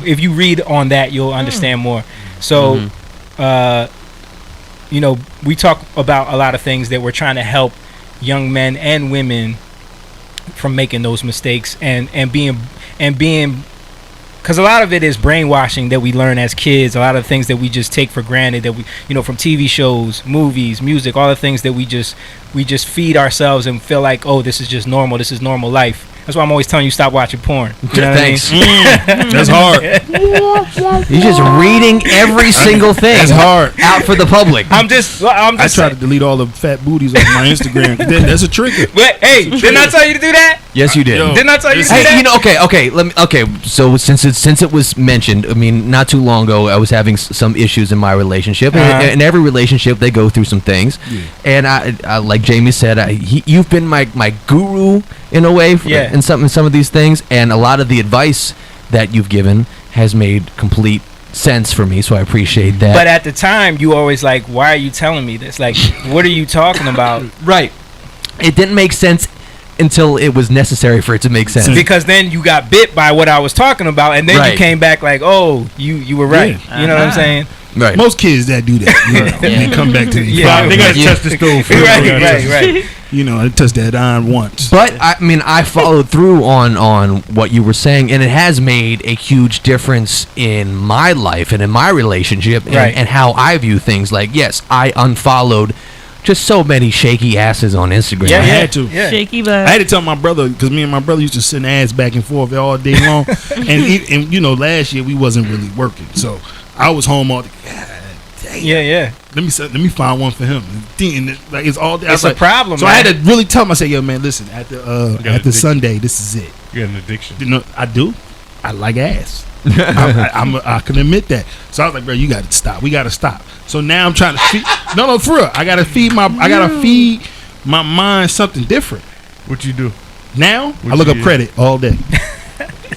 if you read on that, you'll understand more. So, you know, we talk about a lot of things that we're trying to help young men and women from making those mistakes and being because a lot of it is brainwashing that we learn as kids. A lot of things that we just take for granted that we, you know, from TV shows, movies, music, all the things that we just feed ourselves and feel like, oh, this is just normal. This is normal life. That's why I'm always telling you stop watching porn. You know Thanks. That's hard. You're just reading every single thing. That's hard. Out for the public. I'm just I try to delete all the fat booties off my Instagram. That's a trigger. But hey, didn't I tell you to do that? Yes, you did. Yo, Didn't I tell you to do Hey, that? you know, okay. So since it was mentioned, I mean, not too long ago, I was having some issues in my relationship. And in every relationship, they go through some things. Yeah. And I like Jamie said, you've been my guru in a way in some of these things, and a lot of the advice that you've given has made complete sense for me, so I appreciate that. But at the time, you always like, why are you telling me this? Like, what are you talking about? Right. It didn't make sense until it was necessary for it to make sense. Because then you got bit by what I was talking about, and then you came back like, oh, you were right. Yeah. You know what I'm saying? Right. Most kids that do that, you know, and they come back to the father. They gotta touch the stove first. Right. You know, I touched that iron once. But I mean, I followed through on what you were saying, and it has made a huge difference in my life and in my relationship and how I view things. Like, yes, I unfollowed just so many shaky asses on Instagram. I had to. Yeah. Shaky butt. I had to tell my brother, because me and my brother used to send ass back and forth all day long. and you know, last year we wasn't really working, so I was home all day. God damn. Yeah. Let me find one for him. And like, it's all day. It's a problem. So man. I had to really tell him. I said, "Yo, man, listen. After Sunday, this is it." You got an addiction. You know, I do. I like ass. I can admit that. So I was like, bro, you got to stop. We got to stop. So now I'm trying to feed. No, for real. I gotta feed my mind something different. What you do? Now I look up credit all day.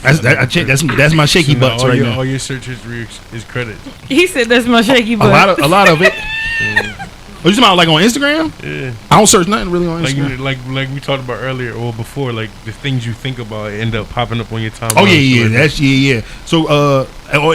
That's my shaky butts right now. All your search history is credit. He said that's my shaky butt. A lot of it. Oh, you talking about like on Instagram? Yeah. I don't search nothing really on Instagram. Like we talked about earlier or before, like the things you think about end up popping up on your timeline. Oh yeah. So on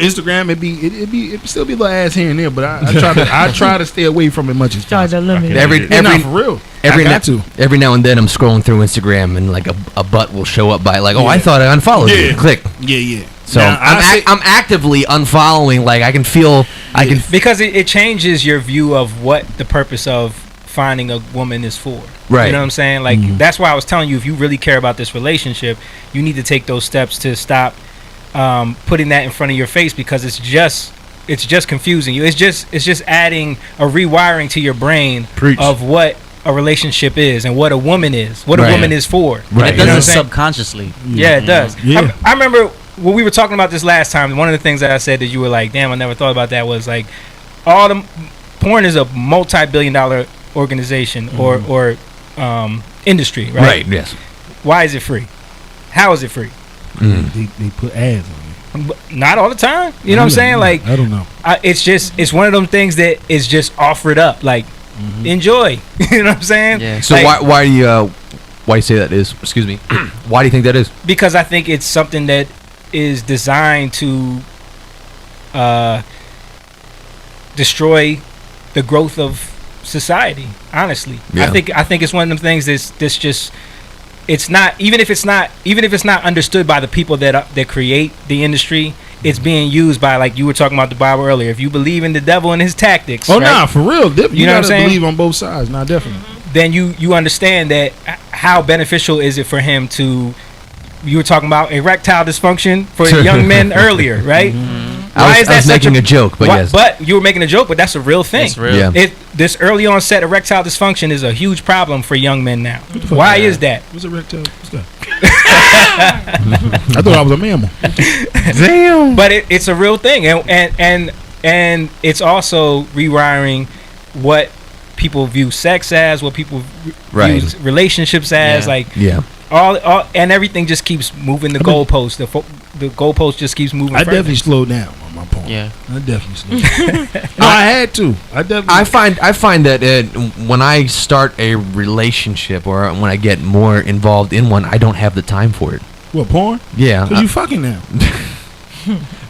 Instagram it'd still be a little ass here and there, but I try to stay away from it much as possible. Every for real. Every now and then I'm scrolling through Instagram and like a butt will show up by like, I thought I unfollowed you. Click. Yeah. So now, I'm actively unfollowing. Like I can feel because it changes your view of what the purpose of finding a woman is for. Right. You know what I'm saying? Like that's why I was telling you, if you really care about this relationship, you need to take those steps to stop putting that in front of your face, because it's just confusing you. It's just adding a rewiring to your brain of what a relationship is and what a woman is, what a woman is for. Right. It does it subconsciously. Yeah, it does. Yeah. I remember when we were talking about this last time, one of the things that I said that you were like, damn, I never thought about that, was like, all the porn is a multi-billion-dollar organization or industry, right? Right. Yes. Why is it free? How is it free? They put ads on it. But not all the time. You know what I'm saying? Like, I don't know. It's one of them things that is just offered up. Like, enjoy. You know what I'm saying? Yeah. So like, why do you say that is? Excuse me. Why do you think that is? Because I think it's something that is designed to destroy the growth of society. Honestly, I think it's one of them things that's just, it's not, even if it's not understood by the people that create the industry, it's being used by, like you were talking about the Bible earlier. If you believe in the devil and his tactics, oh, right? nah, for real, you know what I'm gotta saying? believe on both sides. Nah, definitely. Then you understand that how beneficial is it for him to. You were talking about erectile dysfunction for young men earlier, right? I was making a joke, but yes. But you were making a joke, but that's a real thing. It's real. Yeah. This early onset erectile dysfunction is a huge problem for young men now. Why is that? What's erectile? What's that? I thought I was a mammal. Damn. But it's a real thing, and it's also rewiring what people view sex as, what people view relationships as, all and everything just keeps moving the goalpost. The goalpost just keeps moving. I definitely slowed down on my porn. Yeah, I definitely slowed down. No, I had to. I find that when I start a relationship or when I get more involved in one, I don't have the time for it. What, porn? Yeah. Because you fucking now.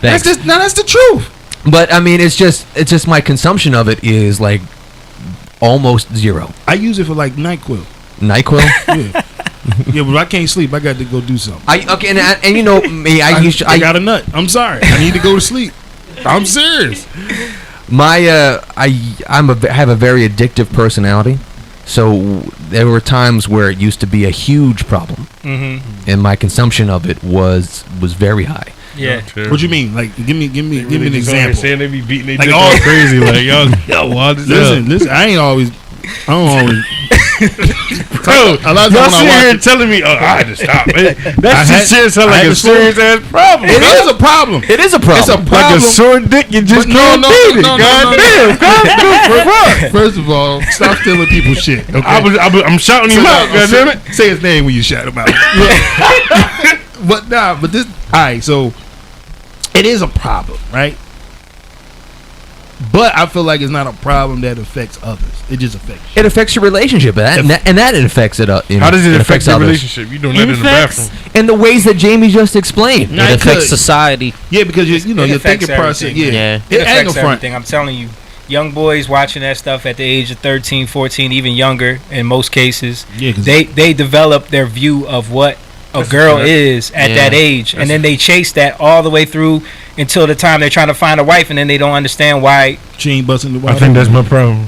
Thanks. That's the truth. But I mean, it's just my consumption of it is like almost zero. I use it for like NyQuil. NyQuil. Yeah. Yeah, but I can't sleep. I got to go do something. And you know me. I got a nut. I'm sorry. I need to go to sleep. I'm serious. I have a very addictive personality, so there were times where it used to be a huge problem, and my consumption of it was very high. Yeah. What you mean? Like, give me an example. Saying they be beating their Like dick all all crazy. Like yo, wild as hell. Listen. I don't always. Bro, a lot of y'all times sitting when I here watch telling me, I had to stop. That I shit sounds like had a to serious ass problem. It is a problem. It is a problem. It's a problem. Like a sore dick, you just But can't beat it. Goddamn. First of all, stop stealing people's shit. Okay? I'm shouting you out. Goddamn it. Say his name when you shout him out. But this. All right, so it is a problem, right? But I feel like it's not a problem that affects others. It just affects you. It affects your relationship, and that it affects it. How does it affect your others. relationship? You doing that in the bathroom. In the ways that Jamie just explained. It affects society. Yeah, because your thinking process. Yeah. It affects everything. I'm telling you, young boys watching that stuff at the age of 13, 14, even younger in most cases, they develop their view of what a girl is at that age, and then they chase that all the way through until the time they're trying to find a wife, and then they don't understand why she ain't busting the wife. I think that's my problem.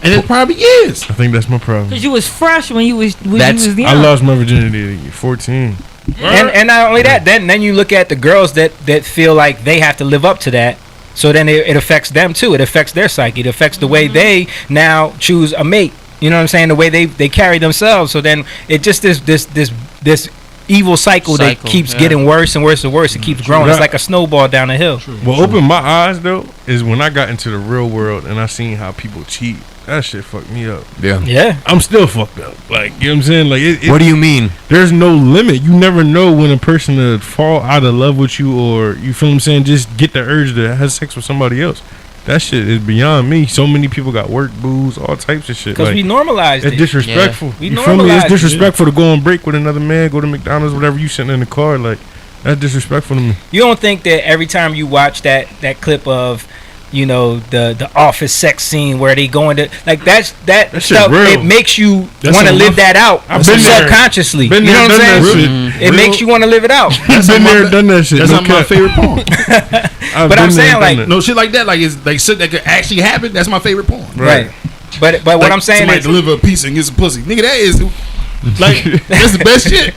And it probably is. I think that's my problem. Because you was fresh when you was young. I lost my virginity at 14. And not only that, then you look at the girls that feel like they have to live up to that. So then it affects them too. It affects their psyche. It affects the way they now choose a mate. You know what I'm saying? The way they carry themselves. So then it just this evil cycle that keeps getting worse and worse and worse. It keeps growing. It's like a snowball down the hill. What opened my eyes though is when I got into the real world and I seen how people cheat. That shit fucked me up. Yeah. I'm still fucked up. Like, you know what I'm saying? Like, what do you mean? There's no limit. You never know when a person will fall out of love with you, or you feel what I'm saying, just get the urge to have sex with somebody else. That shit is beyond me. So many people got work, booze, all types of shit. Because like, we normalized it. It's disrespectful. Yeah. You feel me? It's disrespectful to go on break with another man, go to McDonald's, whatever, you sitting in the car. Like, that's disrespectful to me. You don't think that every time you watch that clip of, you know, the office sex scene where they go into, like, that stuff, it makes you want to live that out subconsciously. You know what I'm saying? It makes you want to live it out. I've been there, done that shit. That's not my favorite porn. But I'm saying, like, no shit like that, like it's like shit that could actually happen. That's my favorite porn. Right. But like, what I'm saying is, somebody deliver a pizza and get some pussy, nigga. That is like that's the best shit.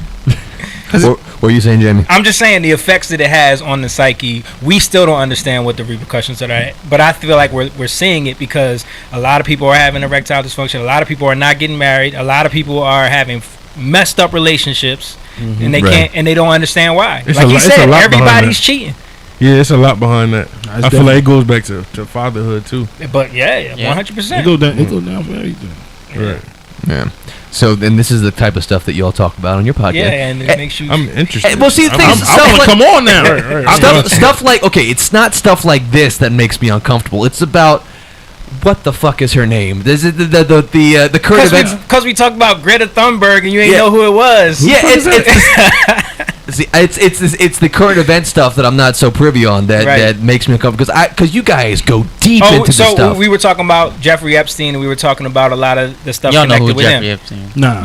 What are you saying, Jamie? I'm just saying the effects that it has on the psyche. We still don't understand what the repercussions are. But I feel like we're seeing it because a lot of people are having erectile dysfunction. A lot of people are not getting married. A lot of people are having messed up relationships, and they can't, and they don't understand why. Like you said, everybody's cheating. Yeah, it's a lot behind that. I feel like it goes back to fatherhood too. But 100%. It go down for everything. Right. Yeah. So then this is the type of stuff that y'all talk about on your podcast. Yeah, and it makes you. I'm interested. Well, see, come on now. Stuff like, okay, it's not stuff like this that makes me uncomfortable. It's about what the fuck is her name? This is the current events. Because we talked about Greta Thunberg and you ain't know who it was. Yeah, it's the current event stuff that I'm not so privy on that makes me uncomfortable because you guys go deep into the stuff. So we were talking about Jeffrey Epstein and we were talking about a lot of the stuff connected with him. Epstein. Nah,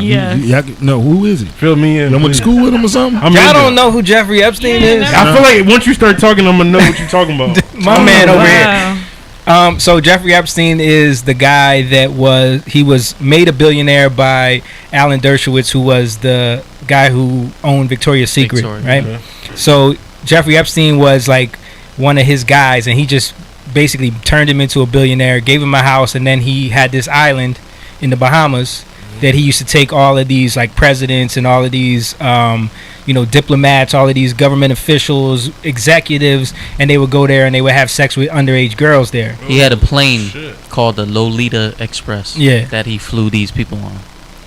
no, who is he? Fill me in. I went to school with him or something. Y'all don't know who Jeffrey Epstein is? I feel like once you start talking, I'm gonna know what you're talking about. My man over here. So Jeffrey Epstein is the guy that was made a billionaire by Alan Dershowitz, who was the guy who owned Victoria's Secret, right? Mm-hmm. So Jeffrey Epstein was like one of his guys, and he just basically turned him into a billionaire, gave him a house, and then he had this island in the Bahamas that he used to take all of these like presidents and all of these diplomats, all of these government officials, executives, and they would go there and they would have sex with underage girls there. He had a plane called the Lolita Express that he flew these people on.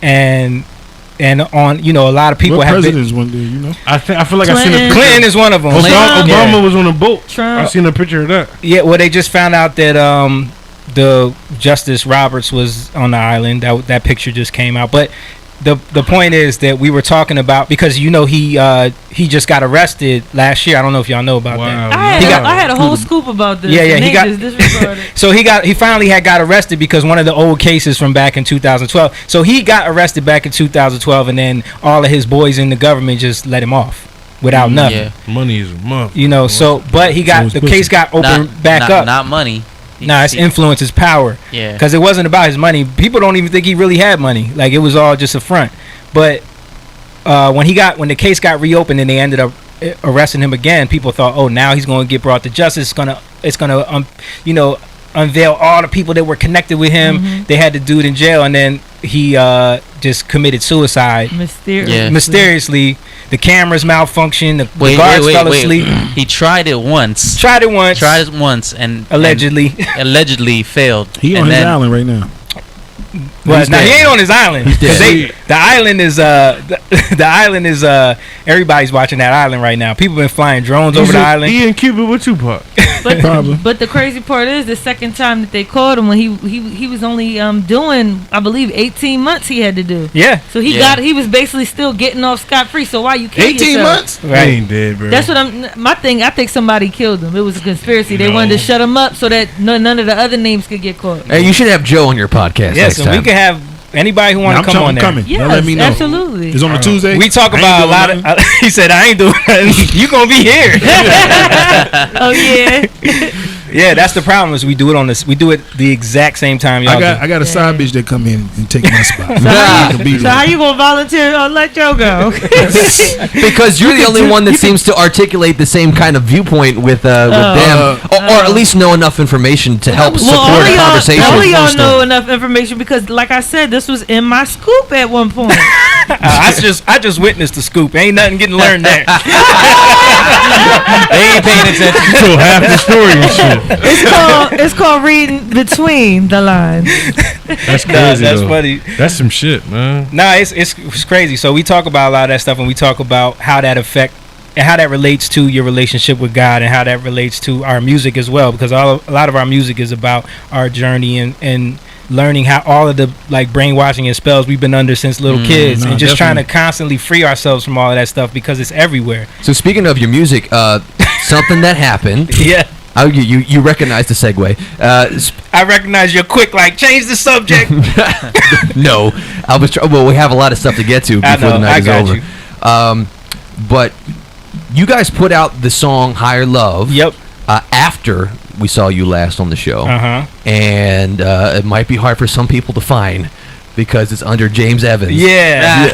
And on, a lot of people what have presidents one day, I feel like I seen a picture. Clinton is one of them. Obama was on a boat. Trump. I seen a picture of that. Yeah, well, they just found out that the Justice Roberts was on the island. That picture just came out. But the point is that we were talking about, because he just got arrested last year. I don't know if y'all know about that. I had a whole scoop about this. Yeah, he got so he finally got arrested because one of the old cases from back in 2012. So he got arrested back in 2012, and then all of his boys in the government just let him off without nothing. Yeah. Money is a month. So but the case got opened back up. Not money. It's influence is power. Yeah. Because it wasn't about his money. People don't even think he really had money. Like, it was all just a front. But when the case got reopened and they ended up arresting him again, people thought, oh, now he's going to get brought to justice. It's gonna unveil all the people that were connected with him. Mm-hmm. They had the dude in jail, and then he just committed suicide mysteriously. The cameras malfunctioned. The guards fell asleep. He tried it once, and allegedly failed. He on his island right now. Well, now he ain't on his island. The island is everybody's watching that island right now. People been flying drones over the island. He in Cuba with Tupac. But the crazy part is, the second time that they called him, when he was only doing, I believe, 18 months he had to do. Yeah. So he was basically still getting off scot free. So why you kill 18 yourself? months? Right. He ain't dead, bro. That's what my thing. I think somebody killed him. It was a conspiracy. They wanted to shut him up so that none of the other names could get caught. Hey, you should have Joe on your podcast. Yes, and we can have anybody who want to come on there. Yes, let me know. Absolutely. It's on a Tuesday. We talk about a lot of. He said, "I ain't doing nothing. You gonna be here." Oh yeah. Yeah, that's the problem. Is we do it on this. We do it the exact same time. Y'all I got a side bitch that come in and take my spot. So how you gonna volunteer? Let Joe go. Because you're the only one that seems to articulate the same kind of viewpoint with them, or at least know enough information to help support a conversation. All y'all know enough information because, like I said, this was in my scoop at one point. I just witnessed the scoop. Ain't nothing getting learned there. They ain't paying attention. You told half the story and shit. It's called reading between the lines. That's crazy. That's funny. That's some shit, man. It's crazy. So we talk about a lot of that stuff, and we talk about how that affect and how that relates to your relationship with God, and how that relates to our music as well. Because a lot of our music is about our journey and learning how all of the brainwashing and spells we've been under since little kids, and just trying to constantly free ourselves from all of that stuff because it's everywhere. So speaking of your music, something that happened. Yeah. Oh, you recognize the segue. I recognize you're quick. Change the subject. No, I was. Well, we have a lot of stuff to get to before the night is over. But you guys put out the song "Higher Love." Yep. After we saw you last on the show, and it might be hard for some people to find because it's under James Evans. Yeah.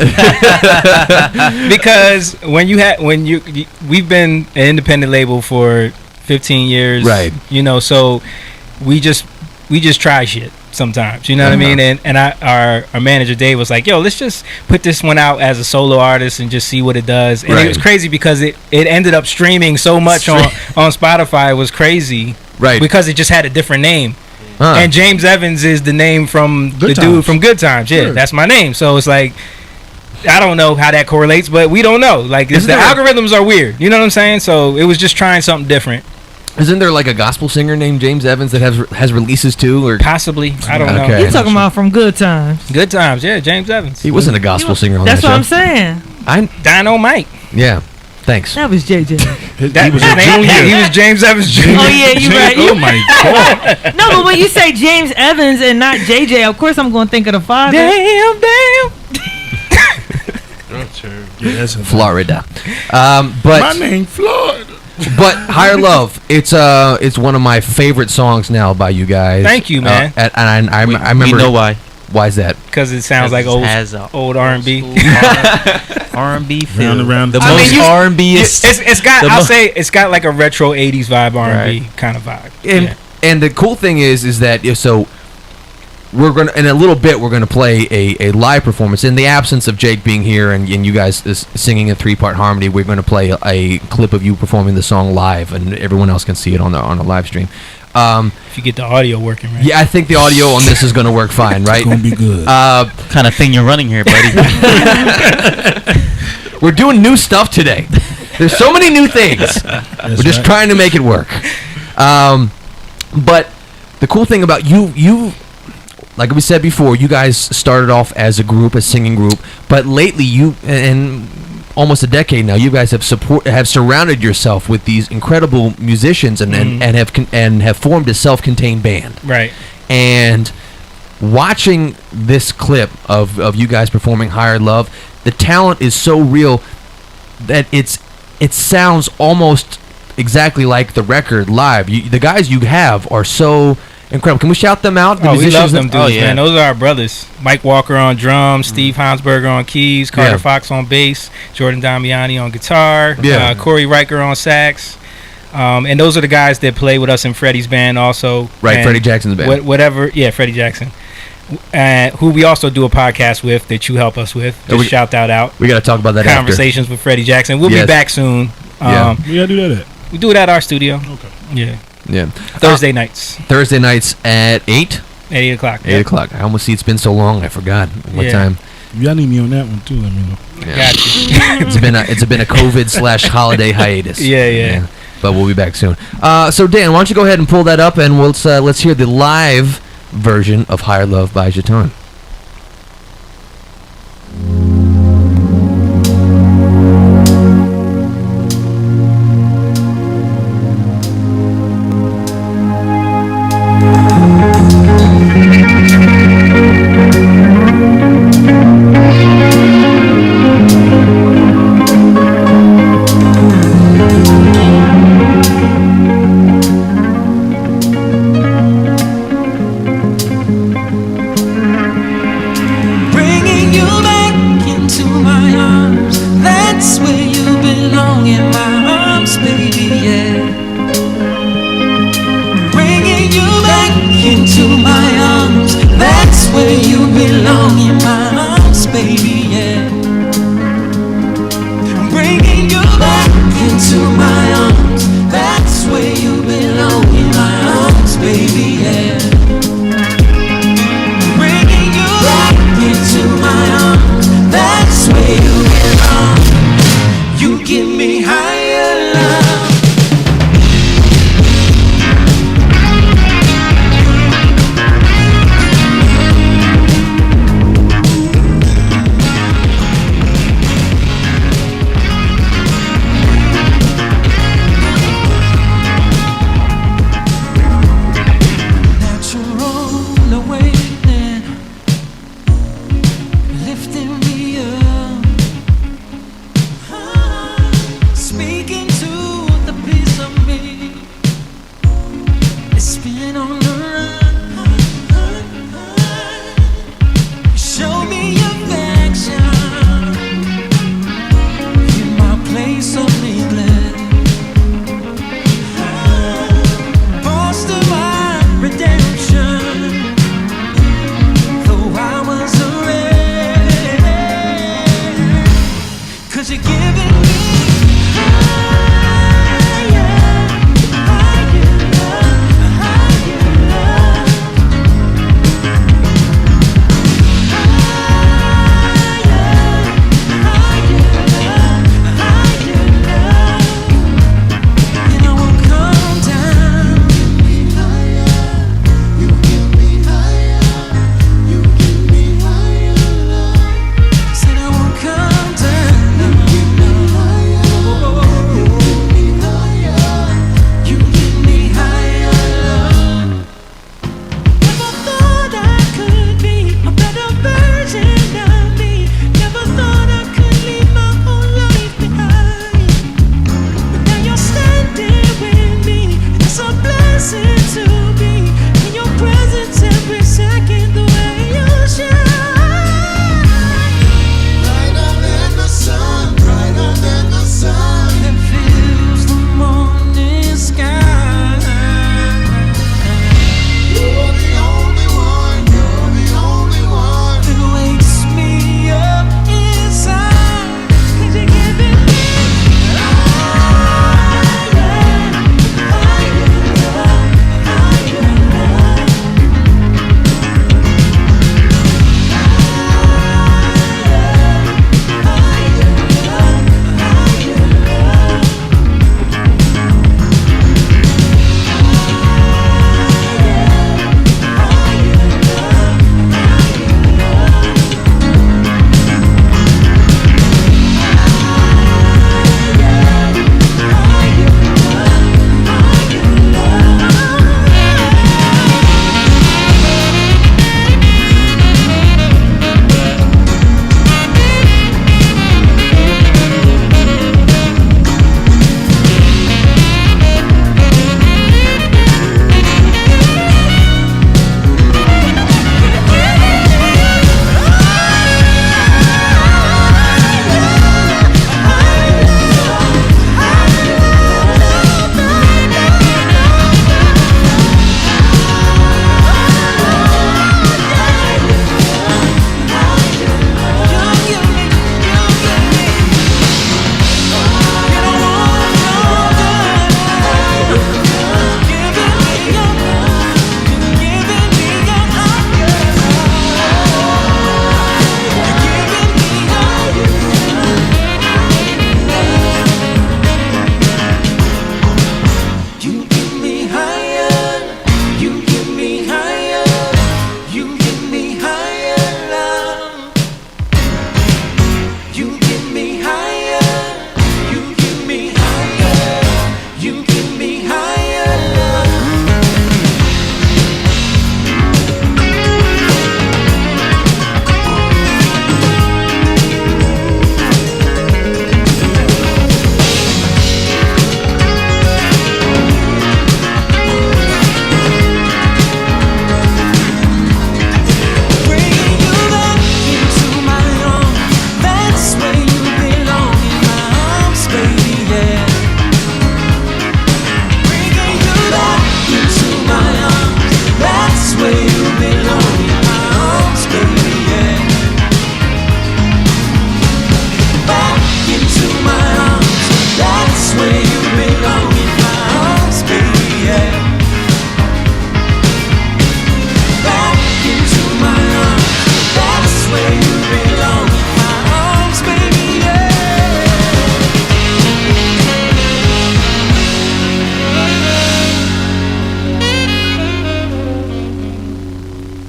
Because we've been an independent label for 15 years, right? So we just try shit sometimes, you know what I mean? And our manager Dave was like, yo, let's just put this one out as a solo artist and just see what it does. And it was crazy because it ended up streaming so much on Spotify. It was crazy, right? Because it just had a different name. And James Evans is the name from dude from Good Times. Yeah, that's my name. So it's like, I don't know how that correlates, but we don't know. The algorithms are weird. You know what I'm saying? So it was just trying something different. Isn't there a gospel singer named James Evans that has releases too, or possibly? I don't know. You're talking about from Good Times. Good Times, yeah, James Evans. He wasn't a gospel singer on that show. That's what I'm saying. Dynamite. Yeah. Thanks. That was JJ. He was a junior. He was James Evans Jr. Oh yeah, you're right. Oh my God. No, but when you say James Evans and not JJ, of course I'm going to think of the father. Damn. Yeah, that's Florida. But my name Florida. But Higher Love, it's one of my favorite songs now by you guys. Thank you, man. And I remember. We know why. Why is that? Because it sounds like old R&B. R&B feel. Around the most R&B is. It's got. I'll say it's got like a retro '80s vibe, R&B kind of vibe. And the cool thing is that we're gonna in a little bit we're gonna play a live performance in the absence of Jake being here and you guys singing a 3-part harmony. We're gonna play a clip of you performing the song live, and everyone else can see it on the live stream. If you get the audio working right. Yeah, I think the audio on this is gonna work fine, right? It's gonna be good. Kind of thing you're running here, buddy. We're doing new stuff today. There's so many new things. We're just trying to make it work. But the cool thing about you like we said before, you guys started off as a group, a singing group, but lately you and almost a decade now, you guys have surrounded yourself with these incredible musicians and have formed a self-contained band. Right. And watching this clip of you guys performing Higher Love, the talent is so real that it sounds almost exactly like the record live. The guys you have are so incredible. Can we shout them out? The we love them dudes, man. Those are our brothers. Mike Walker on drums, Steve Hansberger on keys, Carter Fox on bass, Jordan Damiani on guitar, Corey Riker on sax. And those are the guys that play with us in Freddie's band also. Right, Freddie Jackson's band. Freddie Jackson. Who we also do a podcast with that you help us with. Just shout that out. We got to talk about that Conversations after. with Freddie Jackson. We'll be back soon. We got to do that at? We do it at our studio. Okay. Yeah. Thursday nights. Thursday nights at 8? At 8 o'clock. 8 o'clock. I almost see it's been so long, I forgot what time. Y'all need me on that one, too. Let me know. Yeah. Got you. It's been a COVID/holiday hiatus. Yeah. But we'll be back soon. So, Dan, why don't you go ahead and pull that up, and let's hear the live version of Higher Love by Jeton.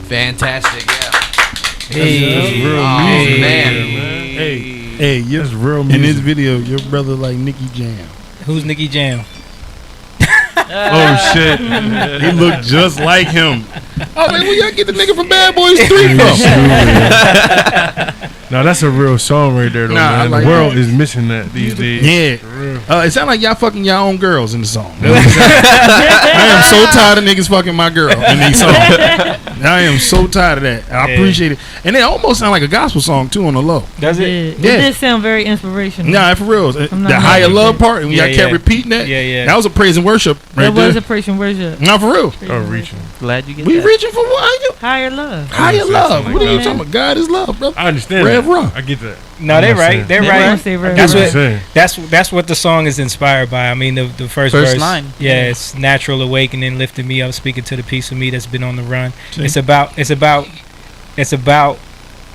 Fantastic, yeah. That's real music, man. Hey, That's real in music. this video, your brother like Nicky Jam. Who's Nicky Jam? Oh shit! He looked just like him. I was like, where y'all get the nigga from Bad Boys 3 from? No, that's a real song right there, though, Nah, I man. like The world that. is missing that these days. Yeah. It sound like y'all fucking y'all own girls in the song. I am so tired of niggas fucking my girl in these songs. I am so tired of that. I appreciate it. And it almost sound like a gospel song too on the low. Does it? It Yeah. did sound very inspirational. Nah, for real. The not higher mad at love that. part, and y'all kept repeating that. Yeah. That was a praise and worship right That was there. a praise and worship. Nah, for real. Oh, reaching. Glad you get We that. reaching for what? Higher love. Higher love. like What are you that. talking about? God is love, bro. I understand. Rev that. Run. I get that. No, they're I'm not right. saying. They're They right. wanna say Rev That's Run. what saying. that's what the song is inspired by. I mean, the first verse. line. Yeah, it's natural awakening, lifting me up, speaking to the piece of me that's been on the run. It's about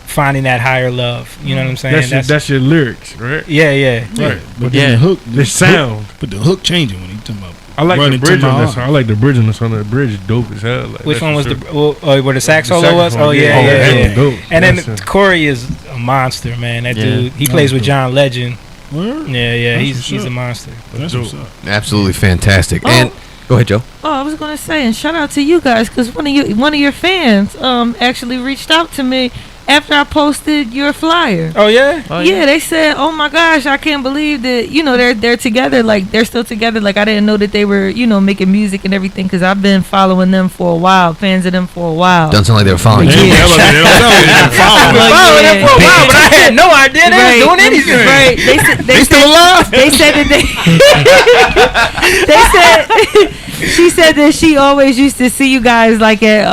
finding that higher love. You know what I'm saying? That's your lyrics, right? yeah. Right. But Yeah. then the hook, The sound. but the hook changing when he talking about. I like Run the into bridge my on that heart. song. I like the bridge on the song. The bridge is dope as hell. Like, Which that's one was for the sure. where the sax The solo was? saxophone, Oh yeah. that was dope. And then That's Corey is a monster, man. That Yeah. dude, he plays with John Legend. Word? Yeah, That's he's what's a up. monster. That's what's up. Absolutely fantastic. Oh. And go ahead, Joe. Oh, I was gonna say, and shout out to you guys, because one of your fans actually reached out to me after I posted your flyer. Oh yeah. Yeah, they said, "Oh my gosh, I can't believe that they're together. Like they're still together. Like I didn't know that they were making music and everything, because I've been following them for a while, fans of them for a while." Doesn't sound like they were following you. They don't tell us they didn't follow us. Following them for a while, but I had no idea they was doing anything. Right? They still alive? They said that they said she said that she always used to see you guys like at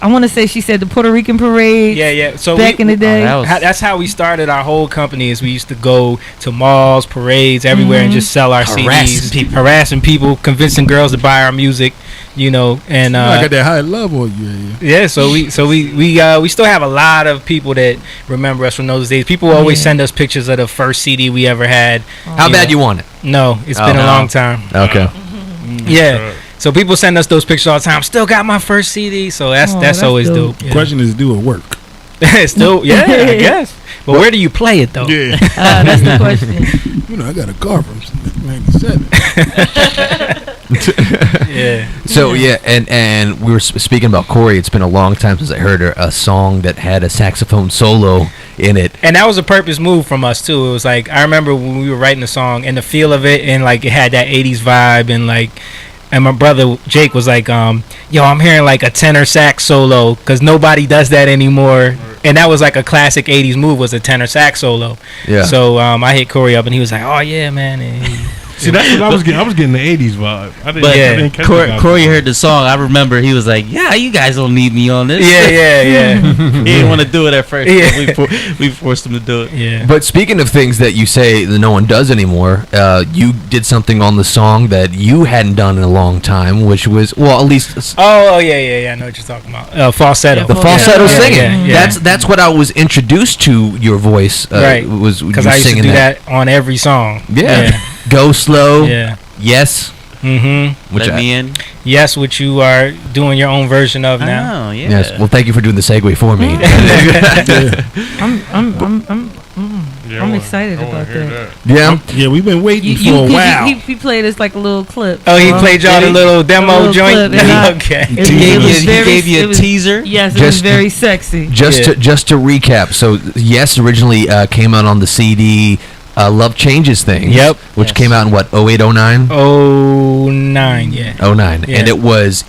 I want to say she said the Puerto Rican parade. Yeah. So back in the day. that's how we started our whole company. Is we used to go to malls, parades, everywhere, and just sell our CDs, harassing people, convincing girls to buy our music. And I got that high love on you. yeah. So we still have a lot of people that remember us from those days. People always send us pictures of the first CD we ever had. How bad you want it? No, it's been a long time. Okay. Yeah. So people send us those pictures all the time. Still got my first CD, so that's always dope. The question is, do it work? Still, yeah, I guess. But where do you play it though? Yeah. That's the question. I got a car from '97. Yeah. So and we were speaking about Corey. It's been a long time since I heard a song that had a saxophone solo in it. And that was a purpose move from us too. It was like, I remember when we were writing the song and the feel of it, and like it had that 80s vibe, and like, and my brother Jake was like, yo, I'm hearing like a tenor sax solo, because nobody does that anymore. And that was like a classic 80s move, was a tenor sax solo. Yeah. So I hit Corey up and he was like, oh yeah, man. And See, that's what I was getting. I was getting the '80s vibe. I didn't catch the Corey heard the song. I remember he was like, "Yeah, you guys don't need me on this." Yeah. He didn't want to do it at first. Yeah. But we forced him to do it. Yeah. But speaking of things that you say that no one does anymore, you did something on the song that you hadn't done in a long time, which was, well, at least Oh yeah. I know what you're talking about. Falsetto. the falsetto Yeah, singing. yeah. That's what I was introduced to your voice. Right. Was Because you I used to singing do that on every song. Yeah. Go slow. Yeah. Yes. Mm-hmm. Which Let me in. Yes, which you are doing your own version of now. Oh yeah. Yes. Well, thank you for doing the segue for me. I'm excited about that. Yeah. We've been waiting for a while. He played us like a little clip. Oh, he played y'all the little demo joint. Okay. He gave you a teaser. Yes, it was very sexy. Just to recap. So Yes originally came out on the CD. Love Changes Things. Yep. Which came out in what, 08, 09? 09, yeah. 09. Yeah. And it was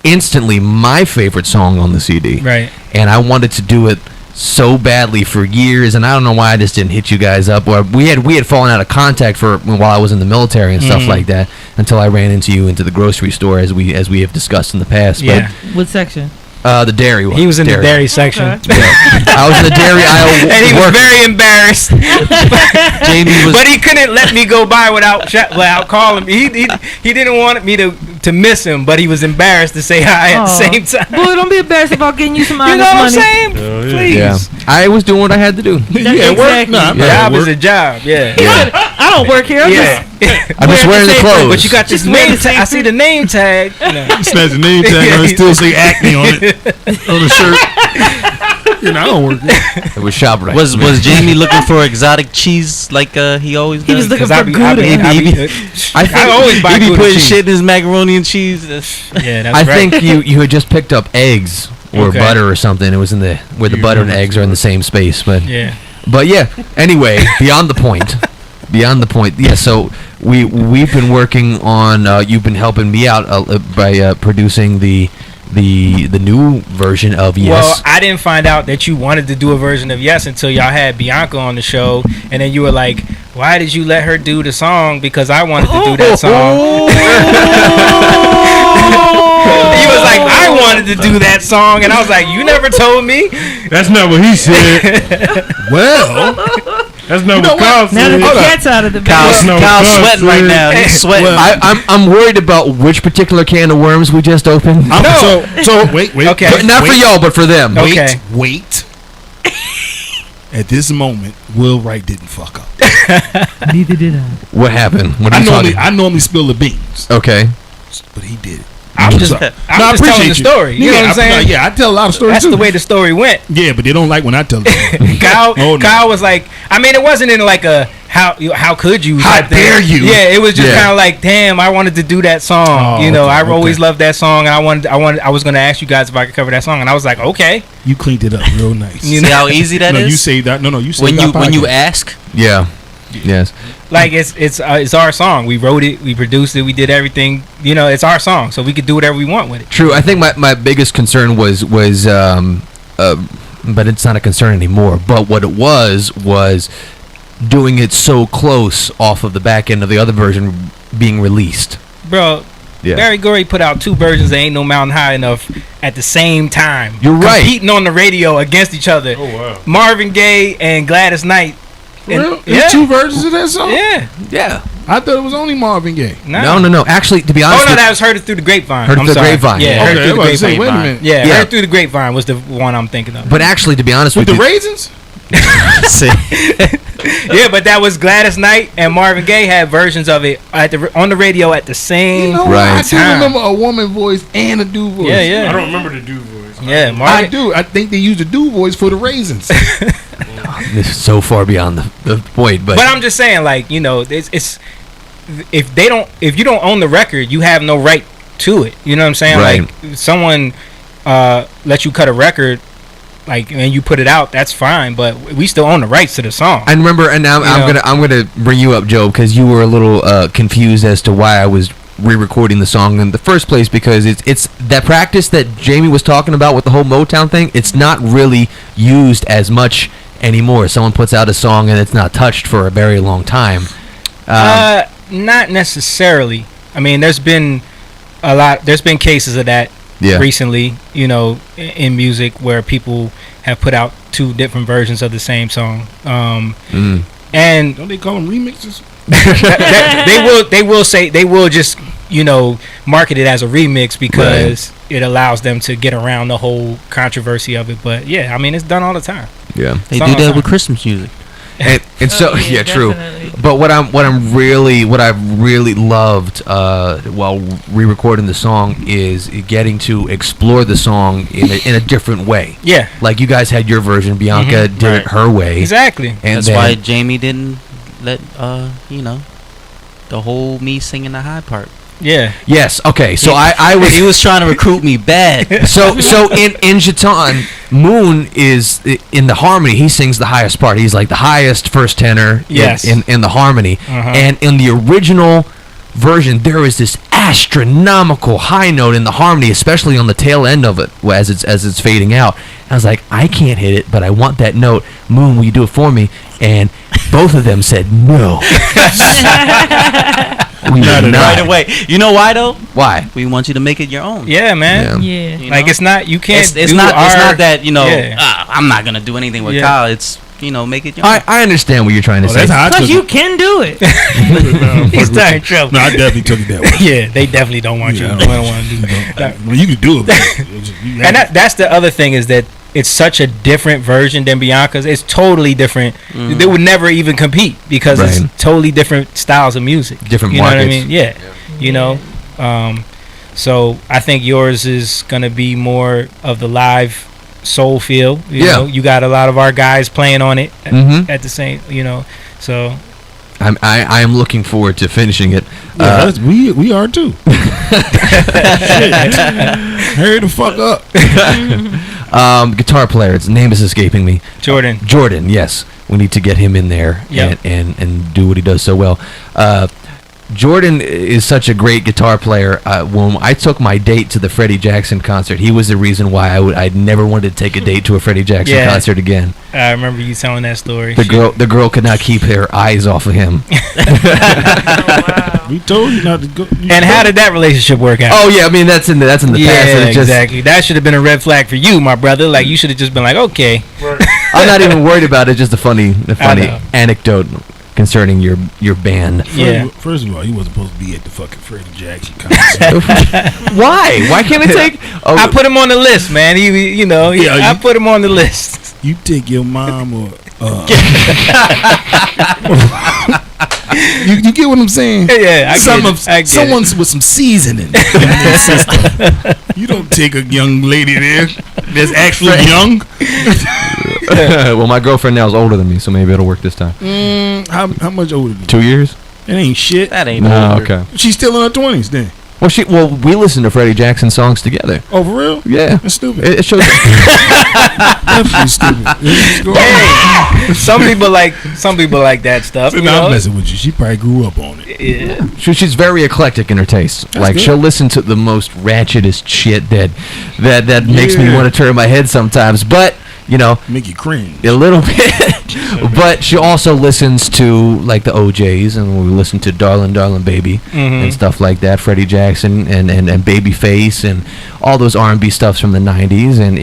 instantly my favorite song on the CD. Right. And I wanted to do it so badly for years, and I don't know why I just didn't hit you guys up. Or we had fallen out of contact for while I was in the military and stuff like that, until I ran into you into the grocery store, as we have discussed in the past. Yeah. What section? The dairy one. He was in the dairy section. Okay. Yeah. I was in the dairy aisle. And he was very embarrassed. Jamie was. But he couldn't let me go by without calling me. He didn't want me to miss him, but he was embarrassed to say hi at the same time. Boy, don't be embarrassed about getting you some You honest know what I'm money. saying? Hell yeah. Please. Yeah. I was doing what I had to do. Yeah, work. Nah, job is a job. Yeah. I don't work here. I'm just wearing the clothes. But you got this name tag. I see the name tag. You snatch the name tag and still say Acme on it on the shirt. I don't work here. It was shop right. Was Jamie looking for exotic cheese like he always does? He was looking for Gouda. I always buy Gouda putting cheese. shit in his macaroni and cheese. Yeah, that's I right. think you had just picked up eggs or butter or something. It was in the where the butter and eggs are in the same space. But yeah. Anyway, beyond the point. Yeah. So we've been working on. You've been helping me out by producing the new version of Yes. Well, I didn't find out that you wanted to do a version of Yes until y'all had Bianca on the show, and then you were like, "Why did you let her do the song? Because I wanted to do that song." He was like, "I wanted to do that song," and I was like, "You never told me." That's not what he said. Well, that's not what Kyle said. Now that the cat's out of the bag. Kyle's sweating right now. He's sweating. I'm worried about which particular can of worms we just opened. So wait. Okay. But not for y'all, but for them. Okay. Wait. At this moment, Will Wright didn't fuck up. Neither did I. What happened? What are you talking? I normally spill the beans. Okay. But he did it. I'm just telling the story. You know what I'm saying? I tell a lot of stories. That's too. the way the story went. Yeah, but they don't like when I tell them. Kyle was like, I mean, it wasn't in like a how could you? How dare you? Yeah, it was just kind of like, damn, I wanted to do that song. I always loved that song, and I was gonna ask you guys if I could cover that song, and I was like, okay. You cleaned it up real nice. You know how easy that is? No, you saved that. No, you saved that when you ask. Yeah. Yes. Like it's our song. We wrote it, we produced it, we did everything. It's our song, so we could do whatever we want with it. True. I think my biggest concern was but it's not a concern anymore. But what it was doing it so close off of the back end of the other version being released. Bro, Barry Gorey put out 2 versions that Ain't No Mountain High Enough at the same time. You're right. Competing on the radio against each other. Oh wow. Marvin Gaye and Gladys Knight. There's 2 versions of that song? Yeah. I thought it was only Marvin Gaye. No. Actually, to be honest. Oh, no, that was Heard It Through the Grapevine. Heard It Through the Grapevine. Yeah, Heard It Through the Grapevine. Wait a minute. Yeah, Heard It Through the Grapevine was the one I'm thinking of. But actually, to be honest with the you. Raisins? Yeah, but that was Gladys Knight and Marvin Gaye had versions of it on the radio at the same time. I can remember a woman voice and a dude voice. Yeah. I don't remember the dude voice. Yeah, I do. I think they used the dude voice for the Raisins. This is so far beyond the point, but I'm just saying, like, it's if you don't own the record, you have no right to it. You know what I'm saying? Right. Like, if someone lets you cut a record, like, and you put it out, that's fine, but we still own the rights to the song. I remember, and now I'm gonna bring you up, Joe, because you were a little confused as to why I was re-recording the song in the first place, because it's that practice that Jamie was talking about with the whole Motown thing. It's not really used as much anymore. Someone puts out a song and it's not touched for a very long time. Not necessarily. I mean, there's been cases of that recently, in music where people have put out 2 different versions of the same song. And don't they call them remixes? they will just market it as a remix because it allows them to get around the whole controversy of it. But yeah, I mean, it's done all the time. Yeah, they do that with Christmas music. And so true. But what I've really loved while re-recording the song is getting to explore the song in a different way. Yeah, like you guys had your version, Bianca did it her way. Exactly, and that's why Jamie didn't let the whole me singing the high part. Yeah. Yes. Okay. So he was trying to recruit me bad. So in Chaton, Moon is in the harmony. He sings the highest part. He's like the highest first tenor. Yes. In the harmony, and in the original version, there is this astronomical high note in the harmony, especially on the tail end of it as it's fading out. I was like, I can't hit it, but I want that note. Moon, will you do it for me? And both of them said no. We not right away. You know why though? Why? We want you to make it your own. Yeah, man. Yeah. Like it's not. You can't. It's not that I'm not gonna do anything with Kyle. It's make it your own. I understand what you're trying to say. Because you can do it. He's starting trouble. No, I definitely took it that way. Yeah, they definitely don't want you. They don't want to do that. Well, you can do it. And that's the other thing is that it's such a different version than Bianca's. It's totally different. They would never even compete because it's totally different styles of music. Different you markets. know what I mean? Yeah. You know, so I think yours is gonna be more of the live soul feel. You know, you got a lot of our guys playing on it at the same. You know, so. I am looking forward to finishing it. We are too. Hurry the fuck up. Guitar player. His name is escaping me. Jordan. Yes, we need to get him in there and do what he does so well. Jordan is such a great guitar player. When I took my date to the Freddie Jackson concert, he was the reason why I never wanted to take a date to a Freddie Jackson concert again. I remember you telling that story. The girl could not keep her eyes off of him. We told you not to go. And how did that relationship work out? Oh yeah, I mean that's in the past. Exactly. That should have been a red flag for you, my brother. Like you should have just been like, okay. I'm not even worried about it. Just a funny anecdote concerning your band. First of all, he wasn't supposed to be at the fucking Freddie Jackson concert. Why? Why can't it take? I put him on the list, man. I put him on the list. You think your mom or you get what I'm saying? Yeah, I get someone with some seasoning. You don't take a young lady there that's actually young. Well, my girlfriend now is older than me, so maybe it'll work this time. How much older than you? 2 years? That ain't shit. That ain't older. Okay. She's still in her 20s then. Well, we listen to Freddie Jackson songs together. Oh, for real? Yeah. That's stupid. It shows. Definitely stupid. Hey, some people like that stuff. I'm messing with you. She probably grew up on it. Yeah. She's very eclectic in her taste. That's like good. She'll listen to the most ratchetest shit that makes me want to turn my head sometimes. But make you cringe a little bit. But she also listens to like the OJs, and we listen to Darlin' Darlin' Baby and stuff like that. Freddie Jackson and Babyface and all those R&B stuffs from the 90s. And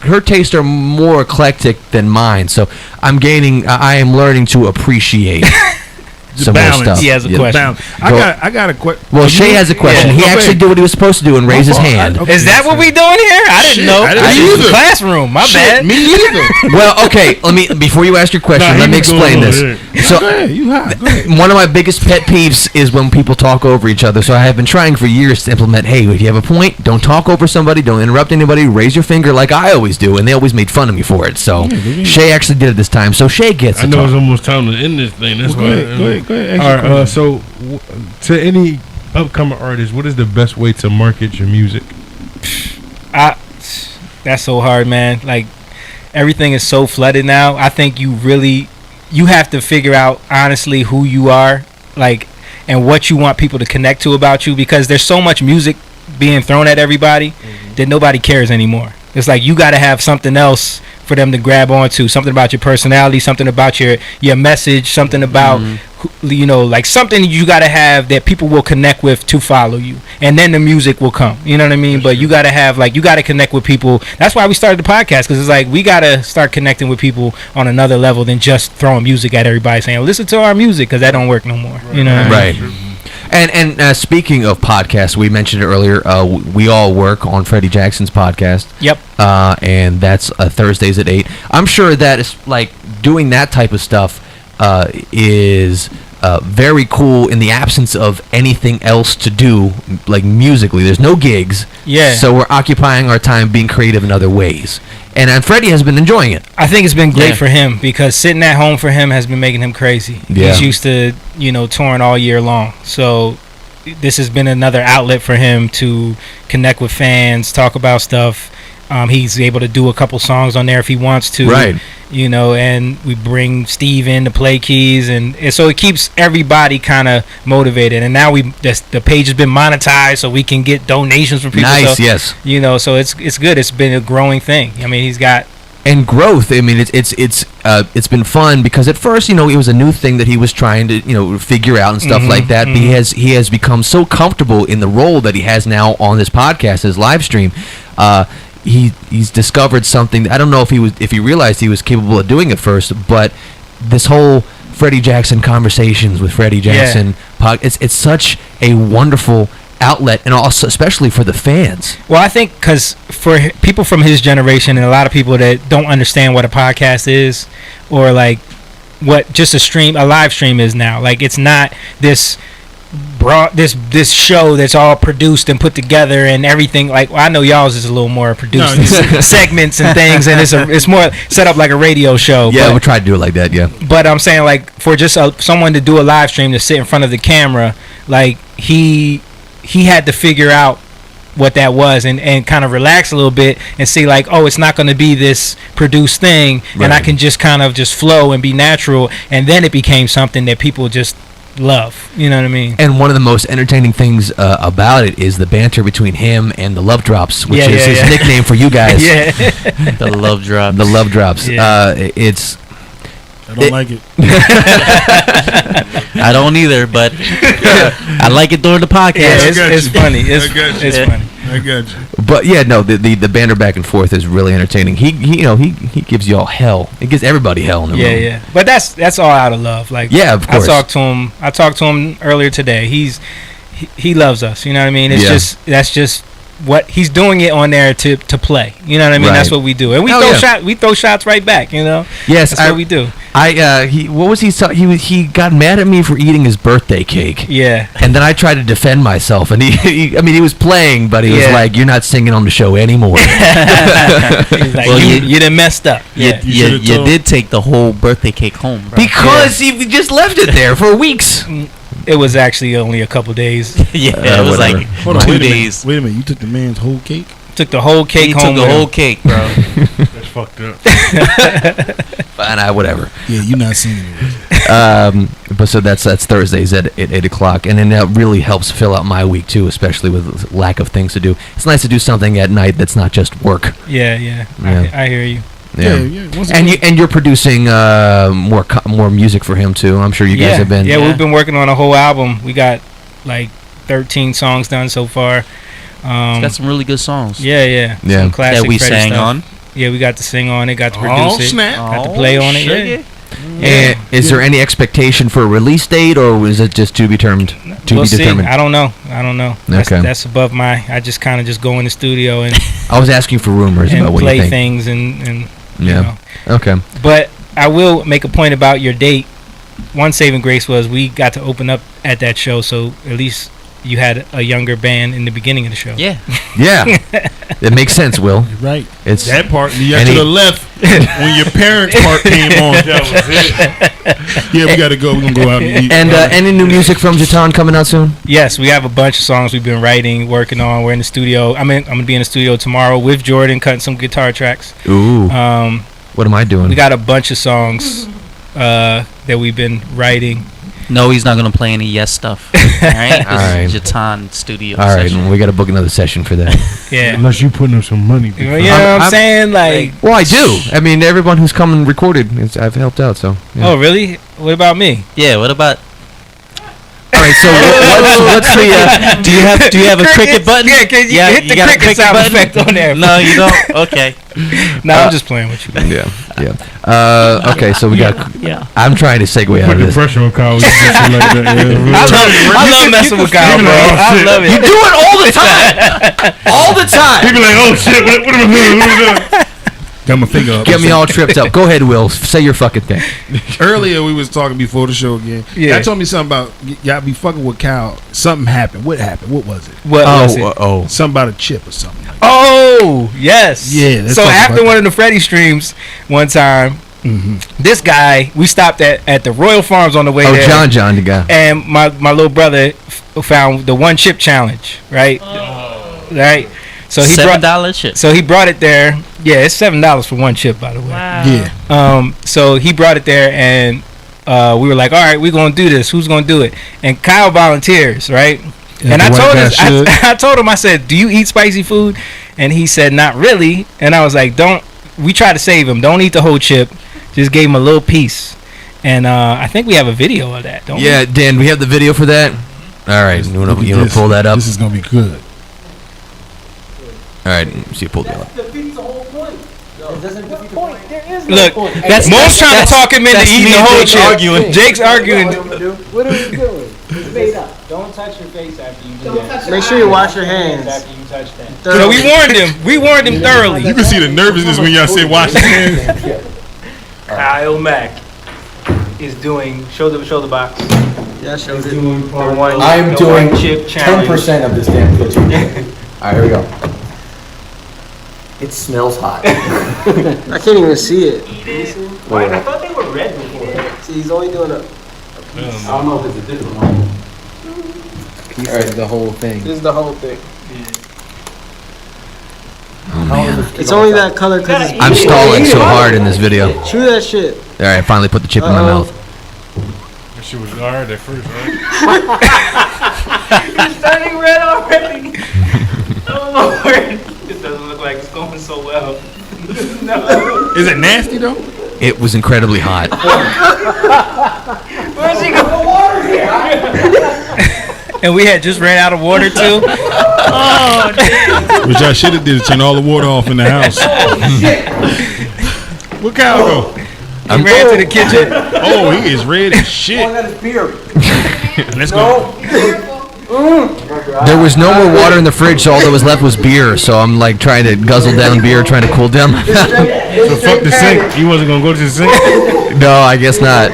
her tastes are more eclectic than mine. So I am learning to appreciate. Some more stuff. He has a question. I got a question. Well, Shay has a question. He actually did what he was supposed to do and raise his hand. Is that what we doing here? I didn't know. I didn't used either. the classroom. My bad. Me either. Well, okay. Before you ask your question, let me explain this. So, go ahead. You hot. Go ahead. One of my biggest pet peeves is when people talk over each other. So I have been trying for years to implement, hey, if you have a point, don't talk over somebody, don't interrupt anybody, raise your finger like I always do. And they always made fun of me for it. So Shay actually did it this time. So Shay gets it. I know it's almost time to end this thing. That's why. Go ahead. All right. So, to any upcoming artist, what is the best way to market your music? That's so hard, man. Like everything is so flooded now. I think you have to figure out honestly who you are, like, and what you want people to connect to about you, because there's so much music being thrown at everybody that nobody cares anymore. It's like you got to have something else for them to grab onto, something about your personality, something about your message, something about like something you got to have that people will connect with to follow you, and then the music will come. You know what I mean? But you got to have you got to connect with people. That's why we started the podcast, because it's like we got to start connecting with people on another level than just throwing music at everybody saying listen to our music, because that don't work no more. You know? Right. And speaking of podcasts, we mentioned it earlier. We all work on Freddie Jackson's podcast. Yep. And that's Thursdays at 8. I'm sure that is like doing that type of stuff is very cool in the absence of anything else to do, like musically. There's no gigs. Yeah. So we're occupying our time being creative in other ways. And Freddie has been enjoying it. I think it's been great for him, because sitting at home for him has been making him crazy. Yeah. He's used to, touring all year long. So this has been another outlet for him to connect with fans, talk about stuff. He's able to do a couple songs on there if he wants to. Right. And we bring Steve in to play keys, and so it keeps everybody kind of motivated. And now the page has been monetized, so we can get donations from people. Nice, so, yes. So it's good. It's been a growing thing. I mean, he's got. And growth. I mean, it's been fun, because at first, it was a new thing that he was trying to figure out and stuff like that. But he has become so comfortable in the role that he has now on this podcast, his live stream. He's discovered something. I don't know if he realized he was capable of doing it first, but this whole Freddie Jackson conversations with Freddie Jackson, it's such a wonderful outlet, and also especially for the fans. Well, I think because for people from his generation and a lot of people that don't understand what a podcast is, or like what just a live stream is now. Like, it's not this this show that's all produced and put together and everything. Like, well, I know y'all's is a little more produced segments and things, and it's more set up like a radio show. Yeah, we'll try to do it like that. Yeah, but I'm saying, like, for just someone to do a live stream, to sit in front of the camera, like he had to figure out what that was and kind of relax a little bit and see, like, oh, it's not going to be this produced thing, and I can just kind of just flow and be natural, and then it became something that people just love. You know what I mean? And one of the most entertaining things about it is the banter between him and the Love Drops, which is his nickname for you guys. The Love Drops. The Love Drops. I don't like it. I don't either, but I like it during the podcast. Yeah, it's funny. It's funny. I got you. But yeah, no, the banter back and forth is really entertaining. He gives y'all hell. He gives everybody hell in the room. Yeah. But that's all out of love. Like, yeah, of course. I talked to him earlier today. He loves us. You know what I mean? That's just what he's doing it on there to play. You know what I mean? Right. That's what we do, and we throw shots right back. You know? Yes, that's what we do. He got mad at me for eating his birthday cake. Yeah, and then I tried to defend myself, and he was playing, but he was like, "You're not singing on the show anymore." He's like, well, you done messed up. Yeah, you did take the whole birthday cake home, bro. Because he just left it there for weeks. It was actually only a couple days. It was like 2 days. Wait a minute, you took the man's whole cake? Took the whole cake home. He took the whole cake, bro. That's fucked up. Fine, whatever. Yeah, you're not singing it. But so that's Thursdays at 8 o'clock, and then that really helps fill out my week too, especially with lack of things to do. It's nice to do something at night that's not just work. Yeah. I hear you. Yeah. And you're producing more music for him too. I'm sure you guys have been. Yeah, we've been working on a whole album. We got like 13 songs done so far. It's got some really good songs. Yeah. Some classic that we sang stuff. on. Yeah, we got to sing on it. Got to produce it. Got to play on it. Yeah. And is there any expectation for a release date, or is it just to be determined? We'll see. I don't know. Okay. That's above I just kind of just go in the studio and. I was asking for rumors about what you think. Play things and. Yeah. You know. Okay. But I will make a point about your date. One saving grace was we got to open up at that show, so at least you had a younger band in the beginning of the show. Yeah. It makes sense, Will. You're right. It's that part. You got to the left when your parents' part came on. That was it. Yeah, we got to go. We're gonna go out and eat. And any new music from Jatan coming out soon? Yes, we have a bunch of songs we've been writing, working on. We're in the studio. I'm gonna be in the studio tomorrow with Jordan, cutting some guitar tracks. Ooh. What am I doing? We got a bunch of songs that we've been writing. No, he's not gonna play any Yes stuff. All right, this is Jatan studio. All right, session. we got to book another session for that. Yeah, unless you putting up some money. You know what I'm saying? Like, well, I do. I mean, everyone who's come and recorded, I've helped out. So. Yeah. Oh, really? What about me? Yeah. What about? All right, so what's the? Do you have a cricket button? Yeah, you hit the cricket sound effect on there. No, you don't. Okay. No, I'm just playing with you. Yeah. Okay, so we got. Yeah. I'm trying to segue out of this. Pressure on Kyle. I love messing with Kyle, bro. I love it. You do it all the time. All the time. People like, oh shit, what am I doing? Got my finger up. Get me all tripped up. Go ahead, Will. Say your fucking thing. Earlier we was talking before the show again. Yeah. Y'all told me something about y'all be fucking with Cal. Something happened. What happened? What was it? What was it? Something about a chip or something. Like yes. Yeah. So after one of the Freddy streams one time, this guy, we stopped at the Royal Farms on the way there. John, the guy. And my little brother found the one chip challenge, right? Right. So he $7 chip. So he brought it there. Yeah, it's $7 for one chip, by the way. Wow. Yeah. So he brought it there, and we were like, all right, we're gonna do this. Who's gonna do it? And Kyle volunteers, right? And I told him, I said, do you eat spicy food? And he said, not really. And I was like, we try to save him. Don't eat the whole chip. Just gave him a little piece. And I think we have a video of that, don't we? Yeah, Dan, we have the video for that. All right, you want to pull that up? This is gonna be good. All right, see you pull that up. That defeats the whole point. It doesn't defeat the point. There is no point. Mo's trying to talk him into eating the whole chip. Arguing. Jake's arguing. What are we doing? It's made up. Don't touch your face after you do that. Make sure you wash your hands after you touch that. thoroughly. So we warned him. We warned him thoroughly. You can see the nervousness when y'all say wash your hands. Kyle Mack is doing shoulder box. Yeah, show it. I am doing 10% of this damn kitchen. All right, here we go. It smells hot. I can't even see it. Wait, I thought they were red before. See, he's only doing a. I don't know if it's a different one. All right, the whole thing. This is the whole thing. Oh, man. It's only that color because it's. I'm stalling so hard in this video. All Chew that shit. right, I finally put the chip in my mouth. That shit was hard at first, right? It's turning red already. Oh Lord. This doesn't look like it's going so well. No. Is it nasty though? It was incredibly hot. Where's he going? And we had just ran out of water too. Oh damn. Which I should have did is turn all the water off in the house. What Kyle go? He ran to the kitchen. Oh, he is red as shit. Let's go. There was no more water in the fridge, so all that was left was beer. So I'm like trying to guzzle down beer, trying to cool down. So fuck the sink. You wasn't gonna go to the sink? No, I guess not.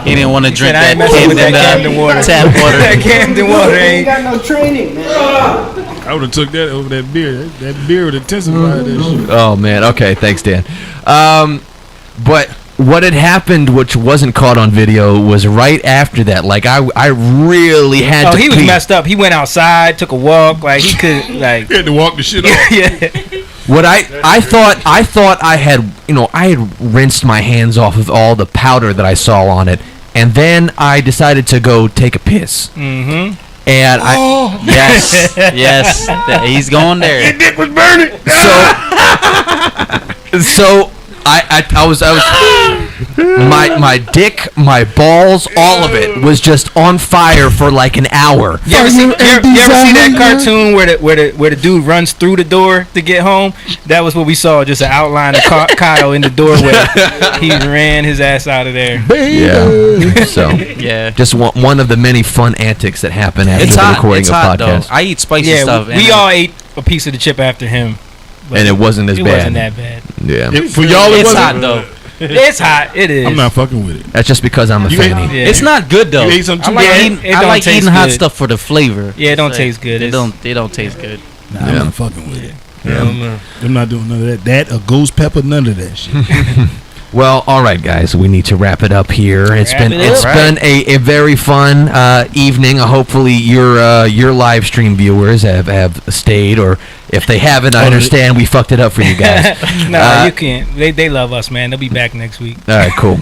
He didn't want to drink I that ain't messing with that Camden water. tap water. That Camden water ain't. got no training, man. I would have took that over that beer. That beer would intensify that shit. Oh man. Okay, thanks, Dan. But what had happened, which wasn't caught on video, was right after that. Like I really had to. He was pee. messed up. He went outside, took a walk. Like he could like. He had to walk the shit off. Yeah. What I thought I had, I had rinsed my hands off of all the powder that I saw on it, and then I decided to go take a piss. Mm-hmm. And yes, he's going there. Your dick was burning. So I was my dick, my balls, all of it was just on fire for like an hour. You ever see that cartoon where the dude runs through the door to get home? That was what we saw, just an outline of Kyle in the doorway. He ran his ass out of there. Yeah. So Yeah. just one of the many fun antics that happen after It's the hot. recording It's of hot podcasts. though. I eat spicy Yeah, stuff. we all ate a piece of the chip after him. But And it wasn't as it bad. wasn't that bad. Yeah. For y'all, it It's wasn't. hot though. It's hot. It is. I'm not fucking with it. That's just because I'm a You ate- fanny. Yeah. It's not good though. You ate some too I like bad? eating, It I don't like taste eating hot good. stuff for the flavor. Yeah, it don't It's taste good. They It's- don't taste good. Nah, I'm not fucking with it. I don't know. I'm not doing none of that. That or ghost pepper, none of that shit. Well, all right, guys, we need to wrap it up here. It's Wrap been it up. been a very fun evening. Hopefully, your live stream viewers have stayed, or if they haven't, I understand we fucked it up for you guys. Nah, you can't. They love us, man. They'll be back next week. All right, cool.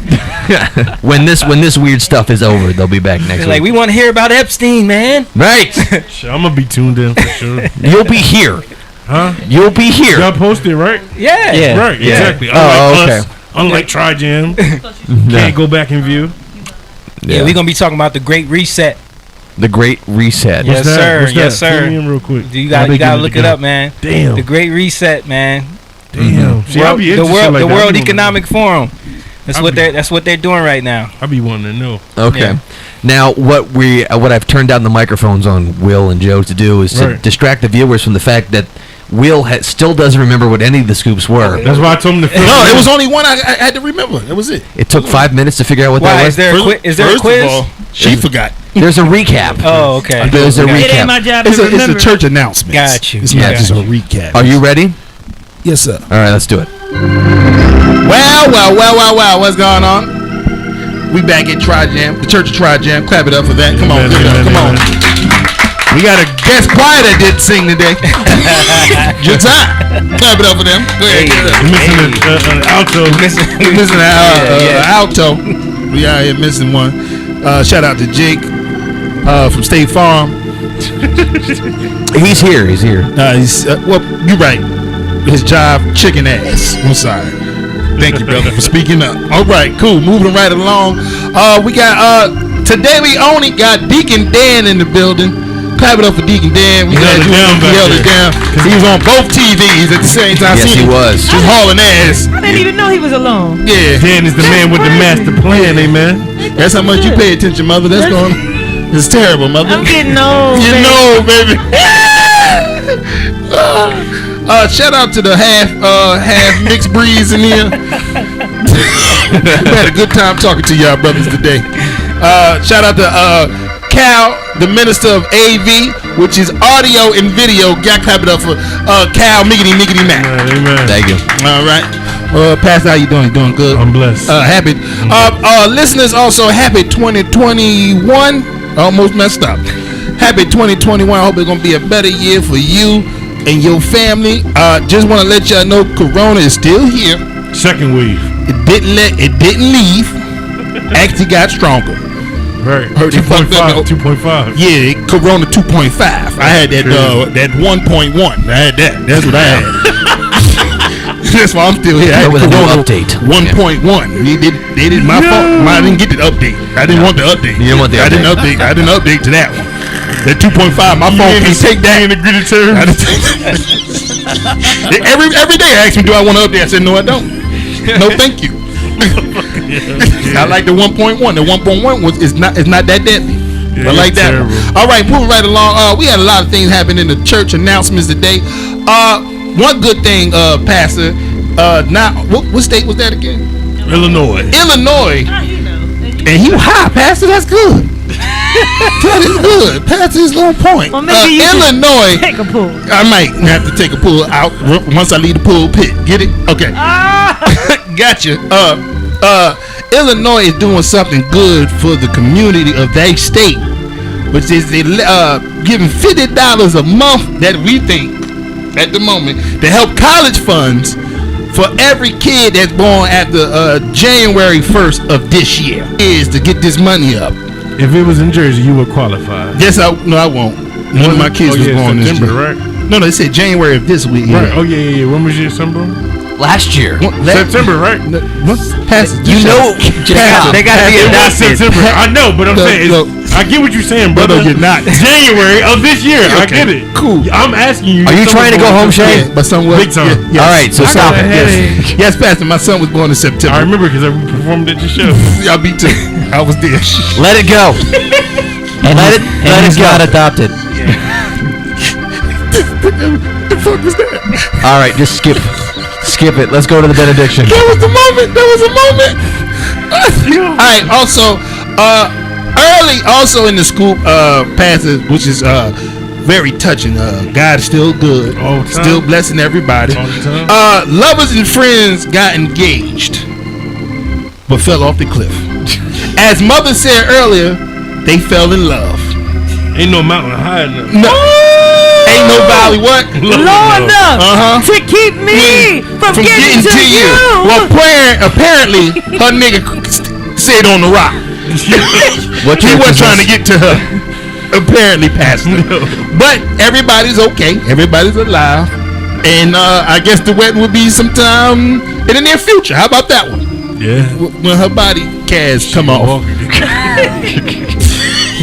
when this weird stuff is over, they'll be back next They're week. like, we want to hear about Epstein, man. Right, Shit, I'm gonna be tuned in for sure. you'll be here. Huh? You'll be here. Y'all posted, right? Yeah. Yeah. Right, Yeah. exactly. Oh, Unlike okay. us, unlike Tri-Jam, Yeah. can't go back and view. Yeah, we're gonna be talking about the Great Reset. The Great Reset. Yes, sir. What's that? Yes, sir. Fill me in real quick. You How they gotta getting look it together? up, man. Damn. The Great Reset, man. Damn. See, I'll be the interested world, like the that. World I be Economic Forum. That's I'll what be- they're doing right now. I be wanting to know. Okay. Yeah. Now, what I've turned down the microphones on Will and Joe to do is to Right. distract the viewers from the fact that Will still doesn't remember what any of the scoops were. That's why I told him to fill No, me it in. was only one I had to remember. That was it. It took 5 minutes to figure out what Why that is was. there a quiz? Is there a First quiz? of all, she forgot. There's a recap. Oh, okay. There's a It ain't my recap. job It's to a remember. church announcement. Got you. It's Yeah. not just a recap. Are you ready? Yes, sir. All right, let's do it. Well. What's going on? We back at Tri-Jam, the Church of Tri-Jam. Clap it up for that. Come on, give it up. Come on. We got a guest choir that did sing today. Good time. Clap it up for them. Go ahead. Give it up. You're missing an alto. We're missing an alto. We out here missing one. Shout out to Jake from State Farm. He's here. He's here. Well, you're right. His job, chicken ass. I'm sorry. Thank you, brother, for speaking up. All right, cool. Moving right along. We got today we only got Deacon Dan in the building. Clap it up for Deacon Dan. We held it down back held it there. down. He was on both TVs at the same time. Yes, Seen he him was. just hauling ass. I didn't even know he was alone. Yeah, Dan is the man with the master plan, amen. that's how much you pay attention, mother. That's going. It's terrible, mother. I'm getting old. You know, baby. Shout out to the half mixed breeds in here. We had a good time talking to y'all brothers today. Shout out to Cal, the minister of AV, which is audio and video. Got clap it up for Cal Miggity Mac. Amen. Thank you. All right. Pastor, how you doing? You doing good? I'm blessed. Happy. Listeners, also happy 2021. Almost messed up. Happy 2021. I hope it's gonna be a better year for you and your family. Just want to let y'all know, Corona is still here. Second wave. It didn't leave. Actually got stronger. Right. Heard 2.5. Yeah, Corona 2.5. I had that 1.1. I had that. That's what I had. That's why I'm still here. I had with a new Corona update. 1.1. They did my fault. I didn't get the update. I didn't want the update. You didn't want the update. I didn't update to that one. That 2.5. My phone can't take that. In the gritty terms. Every day I ask me, do I want to update? I said, no, I don't. No, thank you. I like the 1.1. The 1.1 is not that deadly. I like that one. All right, moving right along. We had a lot of things happen in the church announcements today. One good thing, Pastor. What state was that again? Illinois. And he high, Pastor. That's good. That is good. Pastor is on point. Well, maybe Illinois. take a pull. I might have to take a pull out once I leave the pool pit. Get it? Okay. Gotcha. Illinois is doing something good for the community of their state, which is they giving $50 a month that we think at the moment to help college funds for every kid that's born after January 1st of this year. Is to get this money up. If it was in Jersey, you would qualify. Yes, I won't. None of my kids was born in September, right? No, they said January of this week. Right. Oh yeah. When was your son born? Last year. September, right? You know, they got to be adopted. September. I know, but I'm saying, I get what you're saying, brother. No, you're not. January of this year. Okay. I get it. Cool. I'm asking you. Are you trying to go home, Shay? Yeah, my son was. Big time. Yes. All right, so stop it. Yes, Pastor. My son was born in September. I remember because I performed at your show. Yeah, me too. I was there. Let it go. Let it go. Got adopted. The fuck was that? All right, just skip it. Let's go to the benediction. That was the moment. All right. Also, early, also in the scoop, passage, which is very touching. God is still good. Still blessing everybody. Lovers and friends got engaged, but fell off the cliff. As Mother said earlier, they fell in love. Ain't no mountain high enough. No. Ain't no valley what? Low enough to keep me from getting to you. Well, apparently her nigga stayed on the rock. He wasn't trying to get to her. Apparently, Pastor. But everybody's okay. Everybody's alive. And I guess the wedding will be sometime in the near future. How about that one? Yeah. When her body cast come off.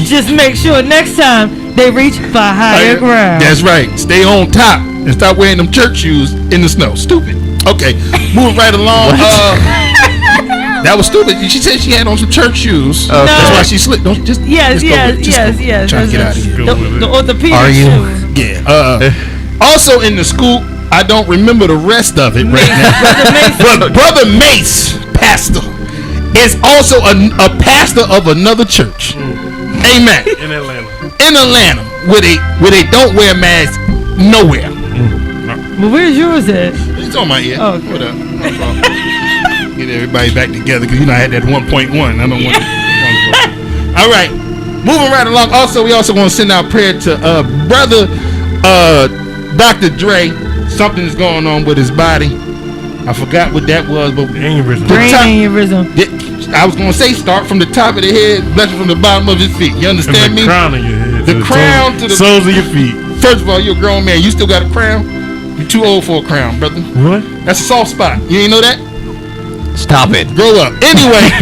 Just make sure next time they reach for higher ground. That's right. Stay on top and stop wearing them church shoes in the snow. Stupid. Okay, moving right along. That was stupid. She said she had on some church shoes. No. That's why she slipped. Don't just. Yes. Trying to get out of here. The orthopedic Are you? shoes. Yeah. Also in the scoop, I don't remember the rest of it right now. But Brother Mace, pastor, is also a pastor of another church. Amen. In Atlanta, where they don't wear masks nowhere. Well, where's yours at? It's on my ear. Oh, okay. What up? Get everybody back together because I had that 1.1. I don't want to. All right, moving right along. Also, we also want to send out prayer to brother Dr. Dre. Something's going on with his body. I forgot what that was, but aneurysm. Brain aneurysm. I was gonna say start from the top of the head, blessing from the bottom of his feet. You understand me? The crown of your head. The crown to the soles of your feet. First of all, you're a grown man. You still got a crown? You're too old for a crown, brother. What? That's a soft spot. You ain't know that? Stop it. Grow up. Anyway,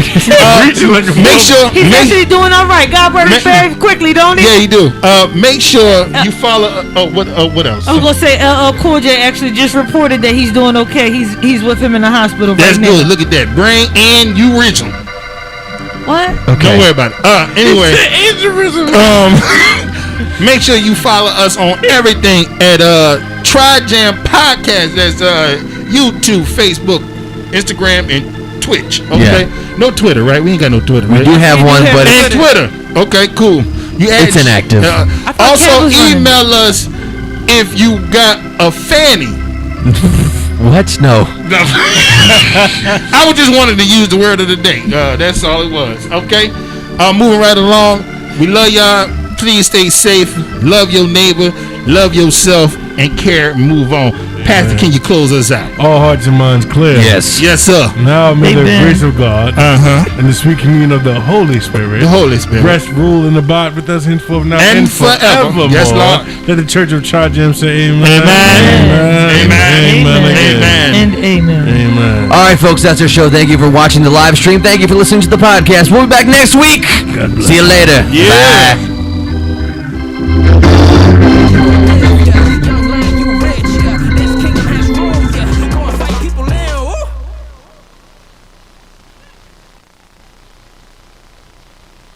make sure he's actually doing all right. God works very quickly, don't he? Yeah, he do. Make sure you follow. What else? I was gonna say Cool J actually just reported that he's doing okay. He's with him in the hospital. That's right good. now. Look at that, brain aneurysm. What? Okay. Don't worry about it. Anyway. Make sure you follow us on everything at Tri-Jam Podcast. That's YouTube, Facebook, Instagram, and Twitch. Okay. Yeah. No Twitter, right? We ain't got no Twitter. Right? We do have one, but it's Twitter. Okay, cool. It's inactive. Also, email us if you got a fanny. What? No. I was just wanted to use the word of the day. That's all it was. Okay. Moving right along. We love y'all. Please stay safe. Love your neighbor. Love yourself. And care and move on. Pastor, can you close us out? All hearts and minds clear. Yes, sir. Now may the grace of God and the sweet communion of the Holy Spirit, rest, rule, and abide with us henceforth now and forevermore. Yes, Lord. Let the Church of Tri-Jam say amen. And amen. All right, folks, that's our show. Thank you for watching the live stream. Thank you for listening to the podcast. We'll be back next week. See you later. Yeah. Bye.